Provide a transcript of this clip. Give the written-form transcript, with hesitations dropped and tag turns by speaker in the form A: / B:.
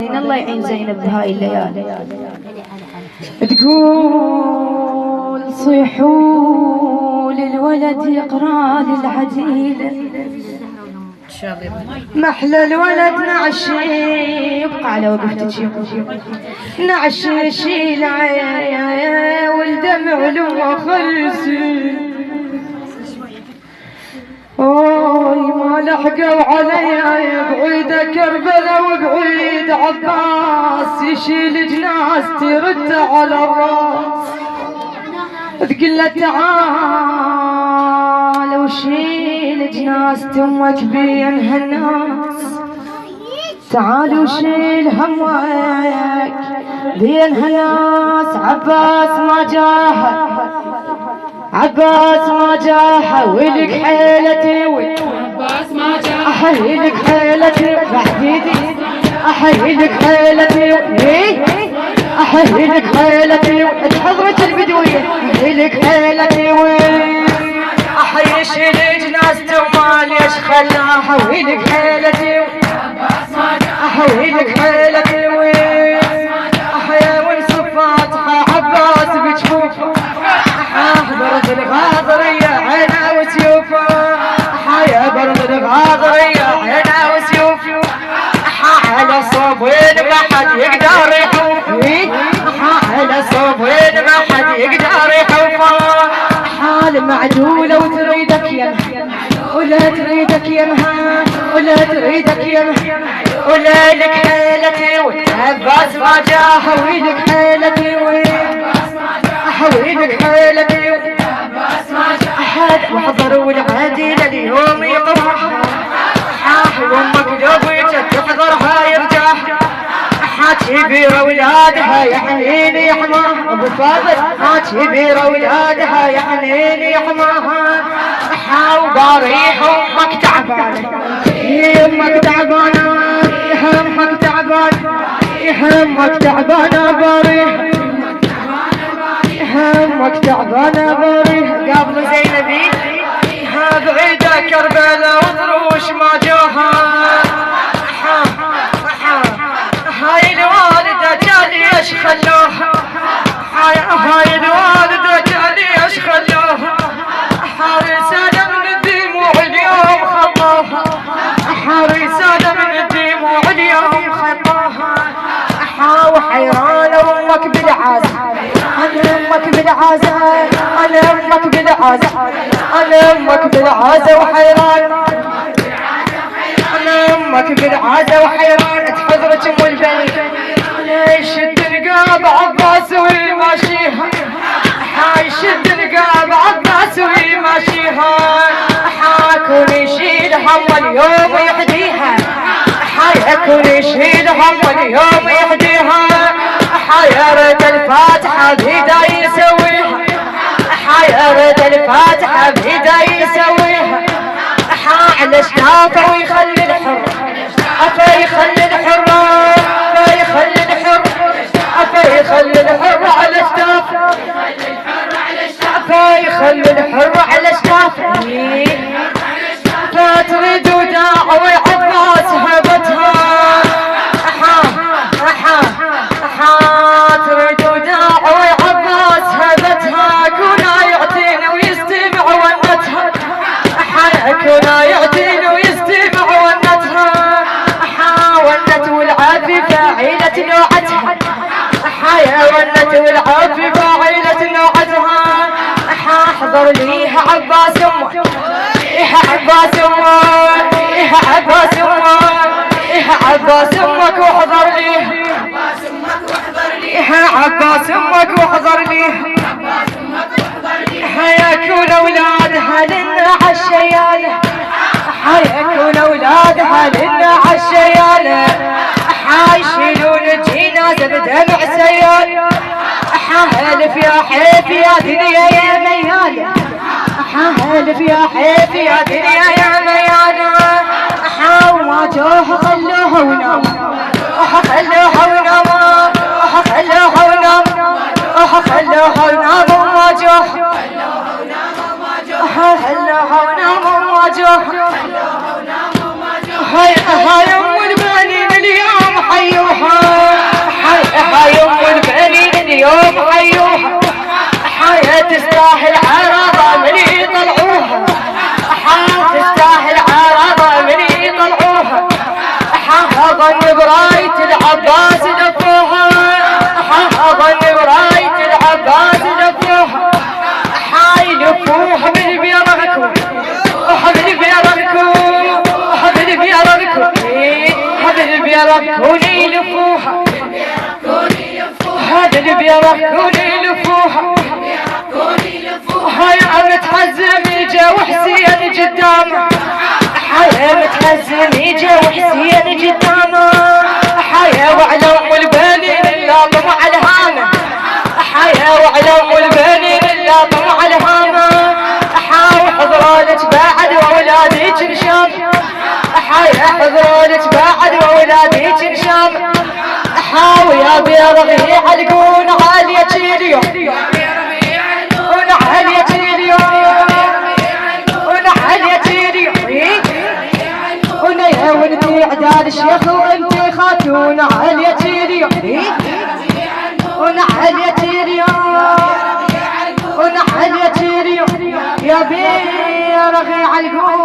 A: بنين الله يعين زينب بهاي الليالي. تقول صيحوا للولد يقرا للعديله محلى الولد نعش يبقى على وقفتك نعش يشيل والدمع له خلصي اوي ما لحقوا علي بعيد كربلاء وبعيد عباس يشيل جناس ترد على الراس تقول له تعال وشيل جناس امك بين هالناس تعال وشيل همك بين هالناس عباس ما جاها عباس ما جاها ولك حيلتي
B: عباس ما جاها
A: احيلك حيلتي بعديدي احيلك حيلتي احيلك حيلتي حضرة البدوية احيلك حيلتي احي شيل جناس ما ليش خلاها ويلك حيلتي احيلك حيلتي احيا ونصفاتها عباس بجفوفه برد الغاضرية عينا وسيوفه حيا برد الغاضرية عينا وسيوفه على صوبين ما حد يقدر يحوفه على صوبين ما حد يقدر يحوفه حال معدولة وتريدك يمها ولا تريدك يمها ولا تريدك يمها ولا لك حيلتي عباس ما جاها ويلك حيلتي ويلك حيلتي أحد وحضر والعادل اليوم يطرح وامك جوبك تحضرها يرجع كبير اولادها يا حنين يحماها ابو فاضل كبير اولادها يا حنين يحماها وباريح امك تعبانه امك تعبانه همك تعبانه همك تعبانه باريح همك تعبانه باريح قبل زينبي بعيده كربلاء وطروش ما جوها هاي الوالدة جالي ايش خلوها هاي الوالدة جالي ايش خلوها حارسانة من الدموع اليوم خطاها حارسانة من الدموع اليوم خطاها وحيرانة امك بالعازة انا امك بالعازة انا امك بالعازة انا امك بالعازة وحيران انا امك بالعازة وحيران تحضرك ام البني يشد الرقاب عباس ويماشيها يشد الرقاب عباس ويماشيها حاكون يشيل هم اليوم يحديها حيكون يشيل هم اليوم يحديها حيرد الفاتحة بيدا يسويها حيرد الفاتحة بيدا يسويها على شتافه ويخلي الحر افا يخلي الحر افا يخلي الحر افا يخلي الحر على شتافه افا يخلي الحر على شتافه فتريد وداعوي عباس هبتها تريد وداعوي عباس هبتها كنا يعطينا ويستمع ونتها كنا يعطينا ويستمع ونتها ونت والعافي فاعلة نوعتها ونت والعافي فاعلة نوعتها احضر ليها عباس امك عباس امك عباس امك عباس امك واحضر ليها عباس امك واحضر ليها حيكون اولادها لنا عالشيالة حيكون اولادها لنا عالشيالة حيشيلون الجنازة بدمع سيال حالف يا حيف يا دنيا يا ميالة حالف يا حيف يا دنيا يا ميالة وما جوه خلوها وناموا خلوها وناموا خلوها وناموا خلوها وناموا ما جوه خلوها وناموا ما جوه هاي ام البنين اليوم حيوها العباس لفوها اظن براية العباس لفوها حاي لفوها من بيرغكم حبل بيرغكم حبل بيرغكم حبل بيرغكوني لفوها هذا اللي بيركوني لفوها هاي متحزم يجا وحسين قدامه حيا متحزم يجا وحسين قدامه حيا وعلى ام البنين لا طمع الهامه حيا وعلى ام البنين لا طمع الهامه حاول حضرالك بعد واولادي تنشام حيا حضرالك بعد واولادي تنشام حاول يا بيرغ يعلقون عالية اليوم ونعالية اليوم ونعالية اليوم ونا يا ولدي عدال الشيخ وانتي خاتون عالية اليوم ونعالية اليوم ونعالية اليوم يا بيرغ يعلقون